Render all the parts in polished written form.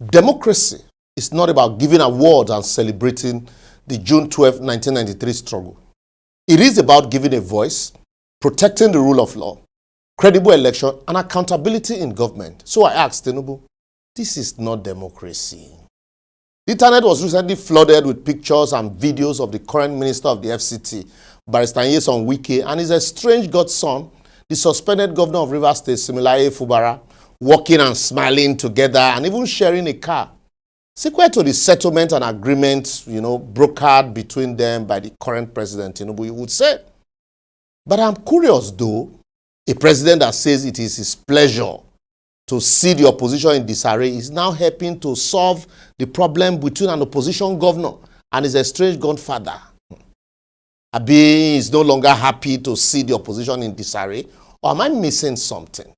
Democracy is not about giving awards and celebrating the June 12, 1993 struggle. It is about giving a voice, protecting the rule of law, credible election, and accountability in government. So I asked Tinubu, this is not democracy. The internet was recently flooded with pictures and videos of the current minister of the FCT, Barrister Nyesom Wike, and his estranged godson, the suspended governor of Rivers State, Similaye Fubara, walking and smiling together and even sharing a car. Sequel to the settlement and agreement, brokered between them by the current president, Tinubu, you would say. But I'm curious, though, a president that says it is his pleasure to see the opposition in disarray is now helping to solve the problem between an opposition governor and his estranged godfather. Abi is no longer happy to see the opposition in disarray, or am I missing something?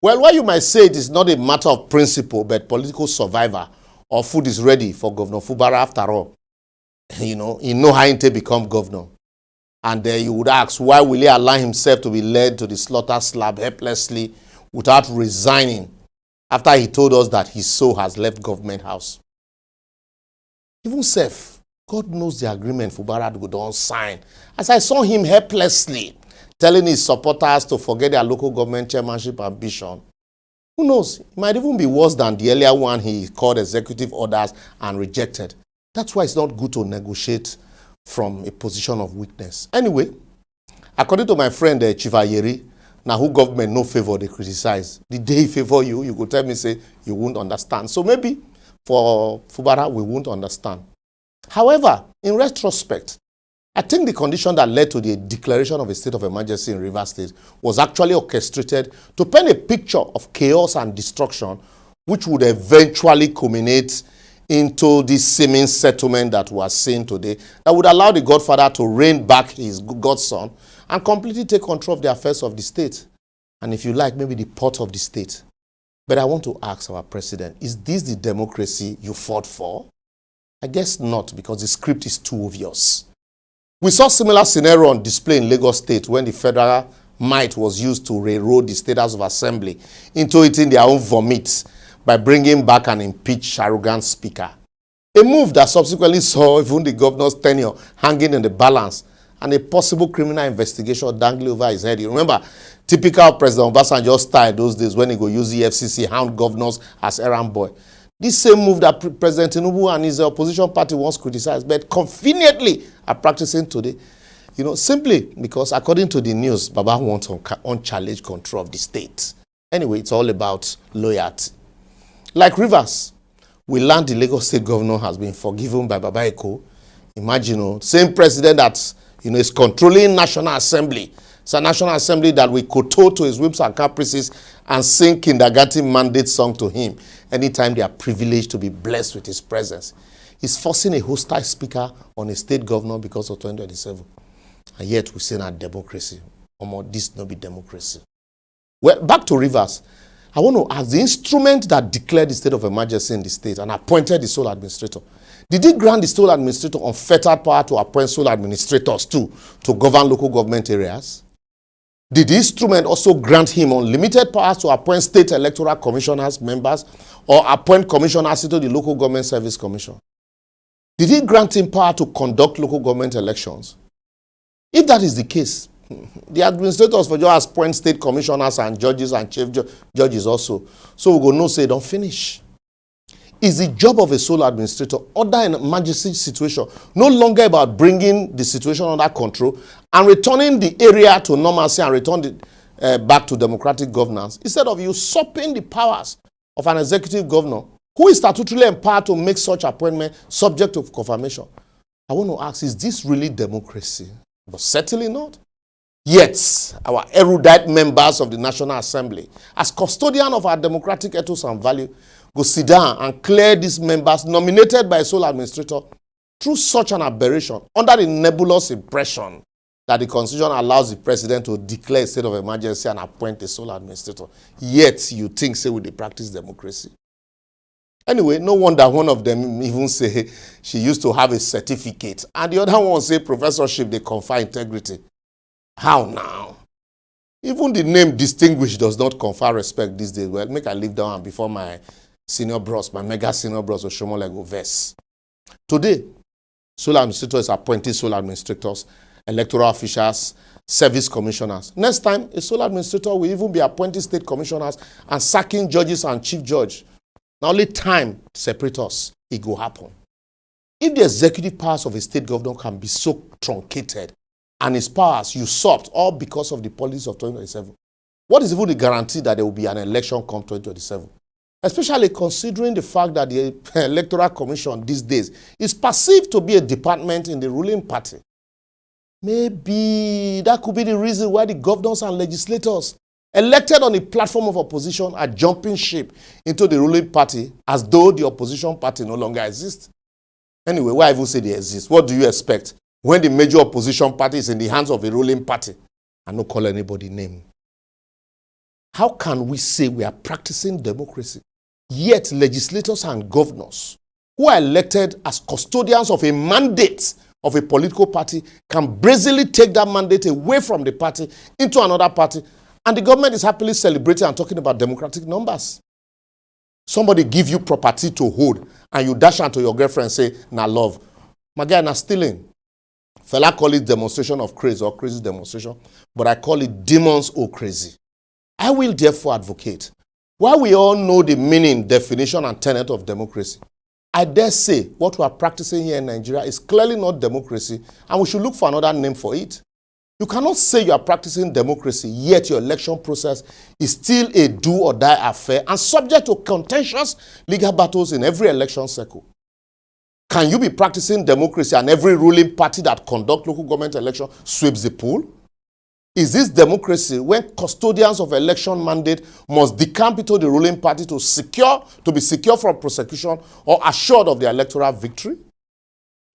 Well, while you might say it is not a matter of principle, but political survivor, or food is ready for Governor Fubara after all. He know how he become governor. And you would ask, why will he allow himself to be led to the slaughter slab helplessly without resigning after he told us that his soul has left government house? Even self, God knows the agreement Fubara would not sign. As I saw him helplessly telling his supporters to forget their local government chairmanship ambition. Who knows? It might even be worse than the earlier one he called executive orders and rejected. That's why it's not good to negotiate from a position of weakness. Anyway, according to my friend Chief Ayeri, now who government no favor they criticize. The day he favor you, you could tell me, say, you won't understand. So maybe for Fubara, we won't understand. However, in retrospect, I think the condition that led to the declaration of a state of emergency in Rivers State was actually orchestrated to paint a picture of chaos and destruction, which would eventually culminate into this seeming settlement that we are seeing today, that would allow the godfather to rein back his godson and completely take control of the affairs of the state. And if you like, maybe the port of the state. But I want to ask our president, is this the democracy you fought for? I guess not, because the script is too obvious. We saw similar scenario on display in Lagos State when the federal might was used to railroad the State House of Assembly into eating their own vomit by bringing back an impeached arrogant speaker. A move that subsequently saw even the governor's tenure hanging in the balance and a possible criminal investigation dangling over his head. You remember, typical President Obasanjo style those days when he go use the FCC hound governors as errand boy. This same move that President Tinubu and his opposition party once criticized, but conveniently are practicing today. Simply because according to the news, Baba wants unchallenged control of the state. Anyway, it's all about loyalty. Like Rivers, we learned the Lagos State governor has been forgiven by Baba Eko. Imagine, same president that is controlling National Assembly. It's a National Assembly that we kowtow to his whims and caprices and sing kindergarten mandate song to him anytime they are privileged to be blessed with his presence. He's forcing a hostile speaker on a state governor because of 2027. And yet we say not democracy. This no be democracy. Well, back to Rivers. I want to ask, the instrument that declared the state of emergency in the state and appointed the sole administrator, did he grant the sole administrator unfettered power to appoint sole administrators too to govern local government areas? Did the instrument also grant him unlimited powers to appoint state electoral commissioners, members, or appoint commissioners into the local government service commission? Did he grant him power to conduct local government elections? If that is the case, the administrators for just appoint state commissioners and judges and chief judges also. So we go no say don't finish. Is the job of a sole administrator under an emergency situation no longer about bringing the situation under control and returning the area to normalcy and return it back to democratic governance, instead of usurping the powers of an executive governor who is statutorily empowered to make such appointment subject to confirmation? I want to ask, is this really democracy? But certainly not. Yet, our erudite members of the National Assembly, as custodian of our democratic ethos and value, go sit down and clear these members nominated by a sole administrator through such an aberration under the nebulous impression that the Constitution allows the president to declare a state of emergency and appoint a sole administrator. Yet, you think, say, will they practice democracy? Anyway, no wonder one of them even say she used to have a certificate, and the other one say professorship, they confer integrity. How now? Even the name distinguished does not confer respect these days. Well, make I leave down before my senior bros, my mega senior bros, Oshomole go verse. Today, sole administrators appointed sole administrators, electoral officials, service commissioners. Next time, a sole administrator will even be appointing state commissioners and sacking judges and chief judge. Now only time separate us, it will happen. If the executive powers of a state governor can be so truncated and his powers usurped all because of the policies of 2027, what is even the guarantee that there will be an election come 2027? Especially considering the fact that the Electoral Commission these days is perceived to be a department in the ruling party. Maybe that could be the reason why the governors and legislators elected on the platform of opposition are jumping ship into the ruling party as though the opposition party no longer exists. Anyway, why even say they exist? What do you expect when the major opposition party is in the hands of a ruling party and not call anybody name? How can we say we are practicing democracy, yet legislators and governors who are elected as custodians of a mandate of a political party can brazenly take that mandate away from the party into another party, and the government is happily celebrating and talking about democratic numbers? Somebody give you property to hold and you dash out to your girlfriend and say, "Na love." My guy, na stealing. Fella call it demonstration of crazy or crazy demonstration, but I call it demons or crazy. I will therefore advocate, while we all know the meaning, definition, and tenet of democracy, I dare say what we are practicing here in Nigeria is clearly not democracy, and we should look for another name for it. You cannot say you are practicing democracy, yet your election process is still a do-or-die affair and subject to contentious legal battles in every election cycle. Can you be practicing democracy and every ruling party that conducts local government election sweeps the pool? Is this democracy when custodians of election mandate must decamp into the ruling party to be secure from prosecution or assured of their electoral victory?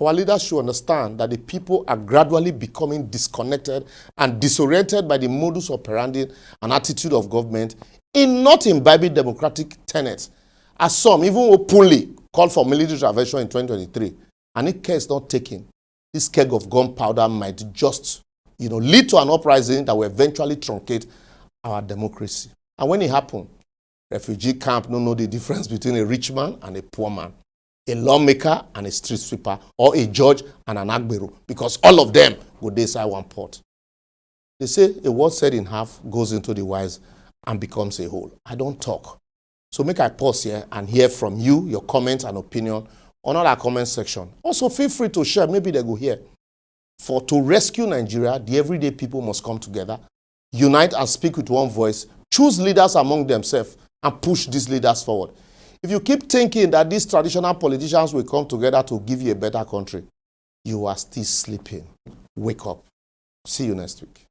Our leaders should understand that the people are gradually becoming disconnected and disoriented by the modus operandi and attitude of government in not imbibing democratic tenets, as some even openly called for military intervention in 2023. And if care is not taken, this keg of gunpowder might just lead to an uprising that will eventually truncate our democracy. And when it happens, refugee camp don't know the difference between a rich man and a poor man, a lawmaker and a street sweeper, or a judge and an agbero, because all of them go inside one pot. They say a word said in half goes into the wise and becomes a whole. I don't talk. So make I pause here and hear from you, your comments and opinion on our comment section. Also feel free to share, maybe they go here. For to rescue Nigeria, the everyday people must come together, unite and speak with one voice, choose leaders among themselves, and push these leaders forward. If you keep thinking that these traditional politicians will come together to give you a better country, you are still sleeping. Wake up. See you next week.